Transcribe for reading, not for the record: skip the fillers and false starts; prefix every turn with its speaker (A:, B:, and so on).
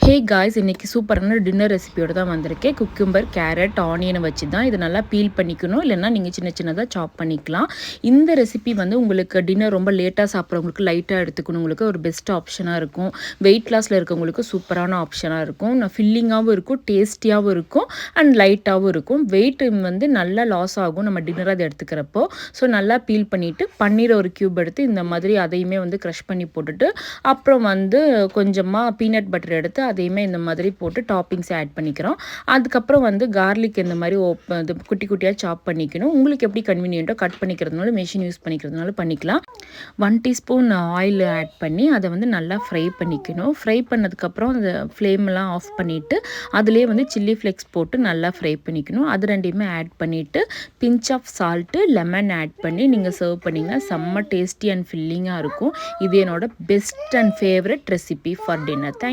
A: Hey guys, இன்றைக்கி சூப்பரான dinner ரெசிபியோடு தான் வந்திருக்கேன். குக்கும்பர், கேரட், ஆனியனை வச்சு தான் இது நல்லா பீல் பண்ணிக்கணும். இல்லைன்னா நீங்கள் சின்ன சின்னதாக சாப் பண்ணிக்கலாம். இந்த ரெசிபி வந்து உங்களுக்கு டின்னர் ரொம்ப லேட்டாக சாப்பிட்றவங்களுக்கு, லைட்டாக எடுத்துக்கணுங்களுக்கு ஒரு பெஸ்ட் ஆப்ஷனாக இருக்கும். வெயிட் லாஸில் இருக்கவங்களுக்கு சூப்பரான ஆப்ஷனாக இருக்கும். ஃபில்லிங்காகவும் இருக்கும், டேஸ்டியாகவும் இருக்கும் அண்ட் லைட்டாகவும் இருக்கும். வெயிட் வந்து நல்லா லாஸ் ஆகும் நம்ம டின்னர் அதை எடுத்துக்கிறப்போ. ஸோ நல்லா பீல் பண்ணிவிட்டு பன்னீர் ஒரு க்யூப் எடுத்து இந்த மாதிரி அதையுமே வந்து க்ரஷ் பண்ணி போட்டுட்டு, அப்புறம் வந்து கொஞ்சமாக பீனட் பட்டர் எடுத்து அதையுமே இந்த மாதிரி போட்டு டாப்பிங்ஸ் ஆட் பண்ணிக்கிறோம். அதுக்கப்புறம் வந்து கார்லிக் இந்த மாதிரி இது குட்டி குட்டியாக சாப் பண்ணிக்கணும். உங்களுக்கு எப்படி கன்வீனியன்ட்டோ கட் பண்ணிக்கிறதுனால மெஷின் யூஸ் பண்ணிக்கிறதுனால பண்ணிக்கலாம். 1 டீஸ்பூன் ஆயில் ஆட் பண்ணி அதை வந்து நல்லா ஃப்ரை பண்ணிக்கணும். ஃப்ரை பண்ணதுக்கப்புறம் அந்த ஃப்ளேம்லாம் ஆஃப் பண்ணிவிட்டு அதிலே வந்து சில்லி ஃப்ளேக்ஸ் போட்டு நல்லா ஃப்ரை பண்ணிக்கணும். அது ரெண்டையுமே ஆட் பண்ணிவிட்டு pinch of salt, lemon add பண்ணி நீங்கள் சர்வ் பண்ணிங்கன்னா செம்ம டேஸ்டி அண்ட் ஃபில்லிங்காக இருக்கும். இது என்னோட best and favourite recipe for dinner. Thank